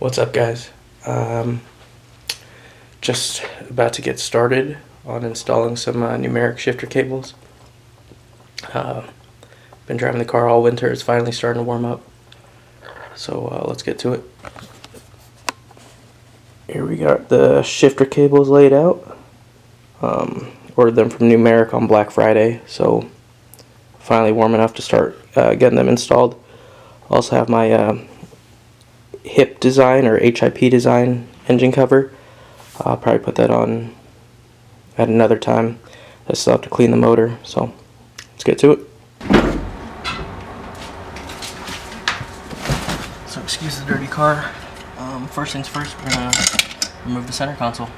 What's up, guys? Just about to get started on installing some numeric shifter cables. Been driving the car all winter. It's finally starting to warm up. So let's get to it. Here we got the shifter cables laid out. Ordered them from Numeric on Black Friday, so finally warm enough to start getting them installed. Also have my HIP design or HIP design engine cover. I'll probably put that on at another time. I still have to clean the motor, so let's get to it. So excuse the dirty car. First things first, we're gonna remove the center console.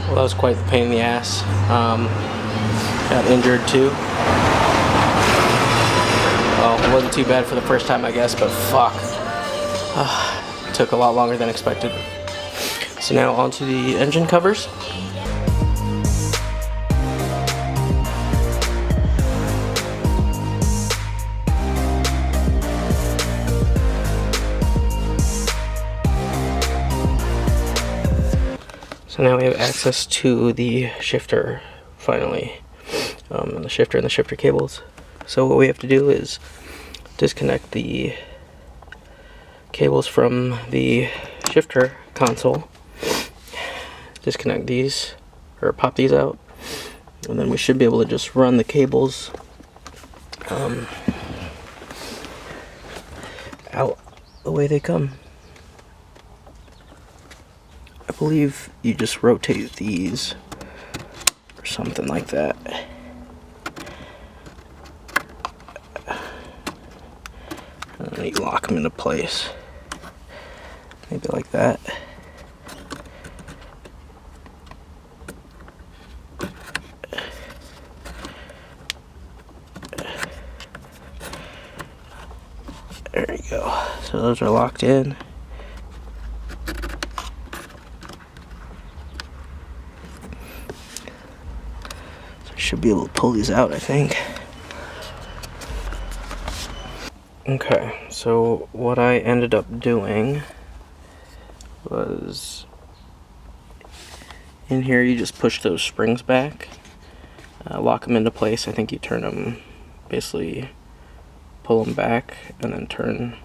Well, that was quite the pain in the ass. Got injured too. Well, it wasn't too bad for the first time, I guess, but fuck. Took a lot longer than expected. So now onto the engine covers. So now we have access to the shifter, finally, the shifter and the shifter cables. So what we have to do is disconnect the cables from the shifter console, disconnect these, or pop these out, and then we should be able to just run the cables out the way they come. I believe you just rotate these or something like that. And then you lock them into place. Maybe like that. There you go. So those are locked in. Should be able to pull these out, I think. Okay, so what I ended up doing was in here you just push those springs back, lock them into place. I think you turn them, basically pull them back and then turn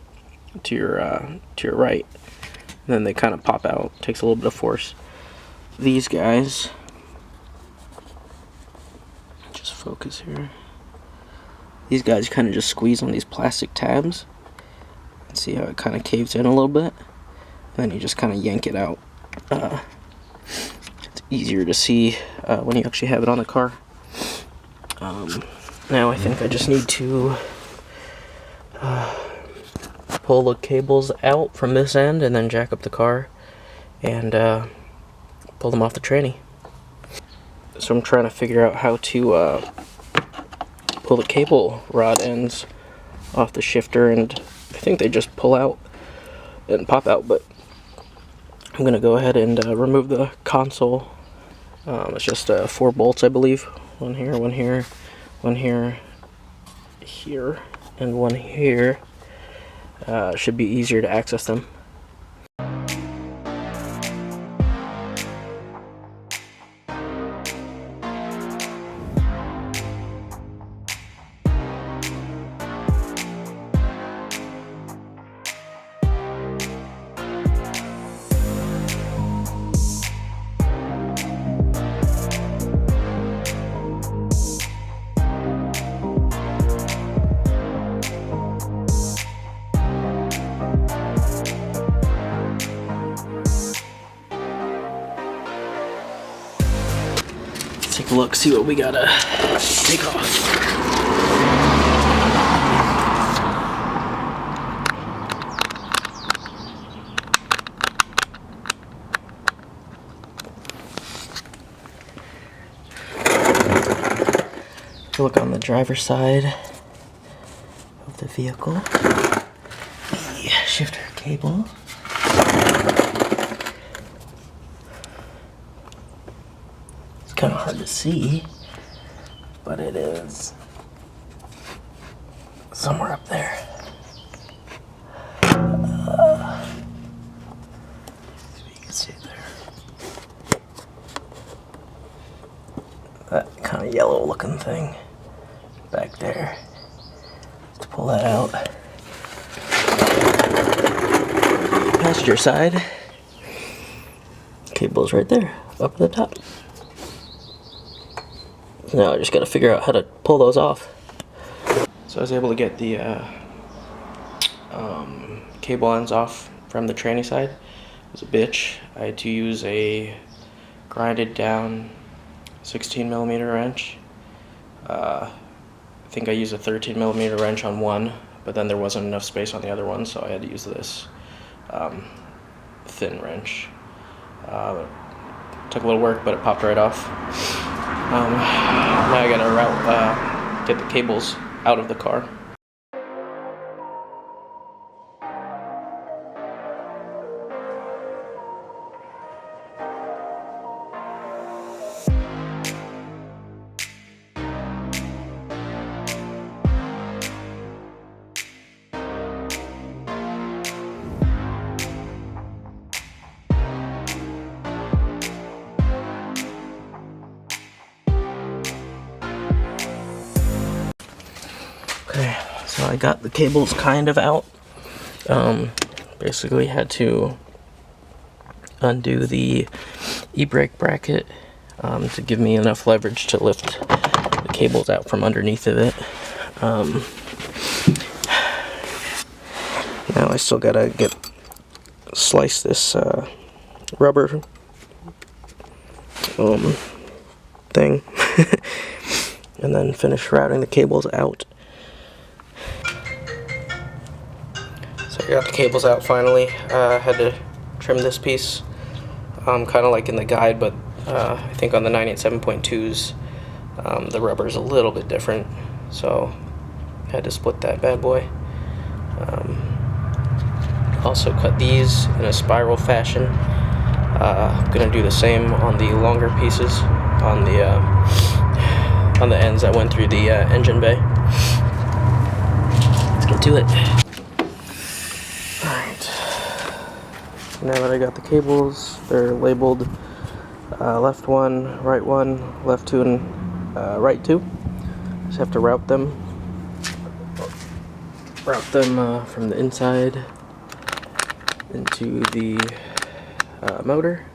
to your right, and then they kind of pop out. Takes a little bit of force. These guys, focus here. These guys kind of just squeeze on these plastic tabs. And see how it kind of caves in a little bit? And then you just kind of yank it out. It's easier to see when you actually have it on the car. Now I think I just need to pull the cables out from this end and then jack up the car and pull them off the tranny. So I'm trying to figure out how to pull the cable rod ends off the shifter, and I think they just pull out and pop out, but I'm going to go ahead and remove the console. It's just 4 bolts, I believe. One here, one here, one here, here, and one here. Should be easier to access them. take a look, see what we gotta take off. Look on the driver's side of the vehicle. The shifter cable. It's kind of hard to see, but it is somewhere up there. See if you can see it there. That kind of yellow looking thing back there. Let's pull that out. Passenger side. Cable's right there, up at the top. Now I just gotta figure out how to pull those off. So I was able to get the cable ends off from the tranny side. It was a bitch. I had to use a grinded down 16mm wrench. I think I used a 13mm wrench on one, but then there wasn't enough space on the other one, so I had to use this thin wrench. Took a little work, but it popped right off. Now I gotta get the cables out of the car. Okay, so I got the cables kind of out. Basically had to undo the e-brake bracket to give me enough leverage to lift the cables out from underneath of it. Now I still gotta slice this rubber thing and then finish routing the cables out. So I got the cables out finally. Had to trim this piece, kind of like in the guide, but I think on the 987.2s the rubber is a little bit different, so I had to split that bad boy. Also cut these in a spiral fashion. I'm gonna do the same on the longer pieces on the ends that went through the engine bay. Let's get to it. Now that I got the cables, they're labeled left 1, right 1, left 2, and right 2. Just have to route them from the inside into the motor.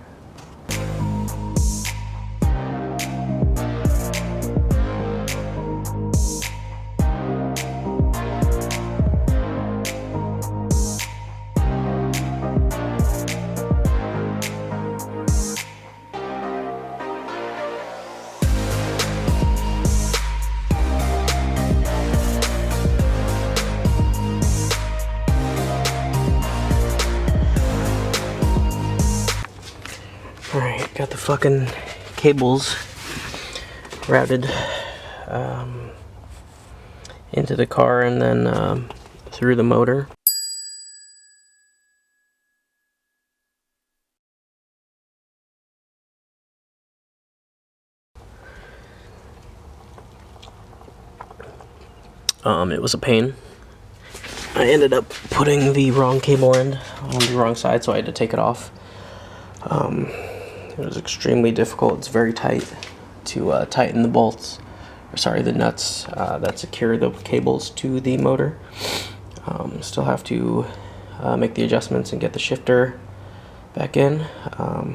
Alright, got the fucking cables routed into the car and then through the motor. It was a pain. I ended up putting the wrong cable end on the wrong side, so I had to take it off. It was extremely difficult. It's very tight to tighten the bolts, or sorry, the nuts that secure the cables to the motor. Still have to make the adjustments and get the shifter back in, but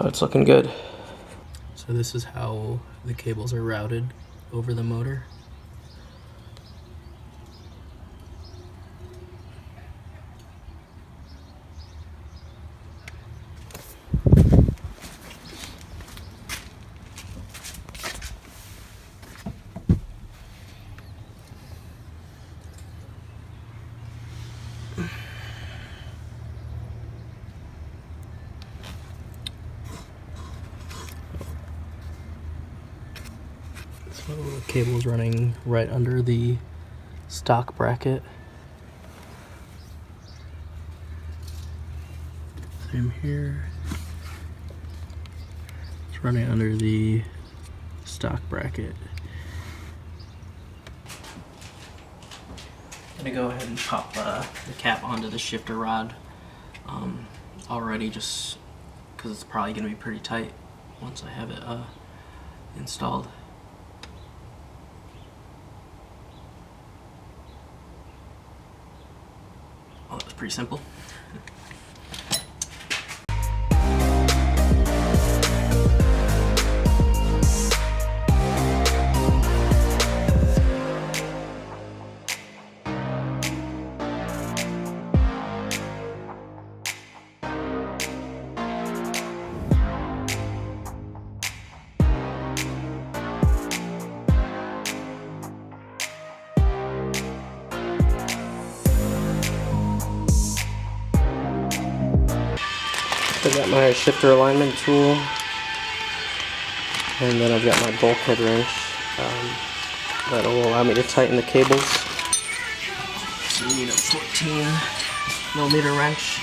it's looking good. So this is how the cables are routed over the motor. The cable's running right under the stock bracket. Same here. It's running under the stock bracket. I'm gonna go ahead and pop the cap onto the shifter rod already, just because it's probably gonna be pretty tight once I have it installed. Oh, that was pretty simple. I got my shifter alignment tool, and then I've got my bulkhead wrench that will allow me to tighten the cables. So you need a 14mm wrench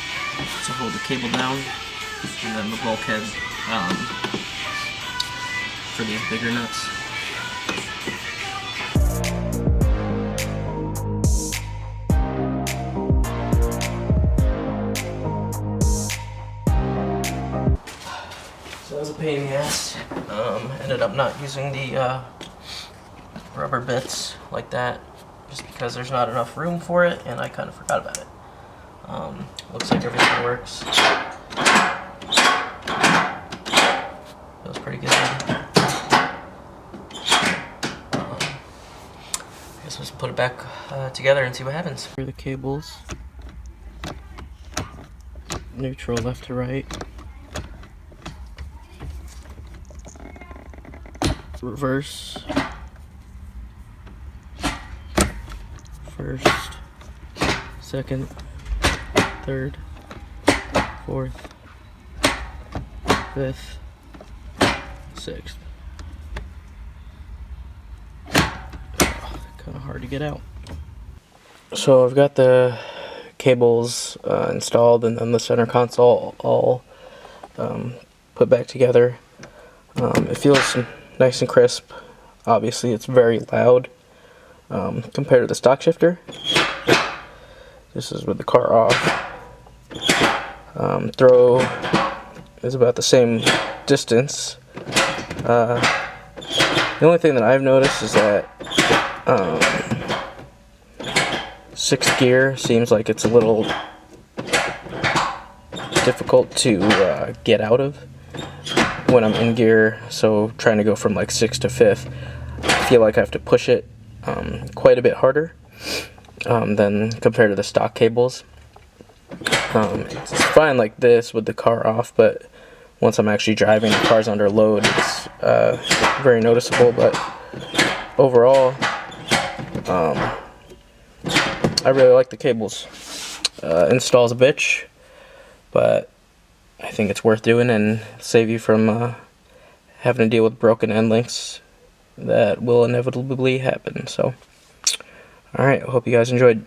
to hold the cable down, and then the bulkhead for these bigger nuts. So that was a pain in the ass. Ended up not using the rubber bits like that, just because there's not enough room for it, and I kind of forgot about it. Looks like everything works. Feels pretty good. I guess let's put it back together and see what happens. Here are the cables. Neutral left to right. Reverse, first, second, third, fourth, fifth, sixth. Kind of hard to get out. So I've got the cables installed, and then the center console all put back together. It feels nice and crisp. Obviously it's very loud compared to the stock shifter. This is with the car off. Throw is about the same distance. The only thing that I've noticed is that 6th gear seems like it's a little difficult to get out of when I'm in gear, so trying to go from like 6th to 5th, I feel like I have to push it quite a bit harder than compared to the stock cables. It's fine like this with the car off, but once I'm actually driving, the car's under load, it's very noticeable. But overall, I really like the cables. Install's a bitch, but I think it's worth doing and save you from having to deal with broken end links that will inevitably happen. So, alright, I hope you guys enjoyed.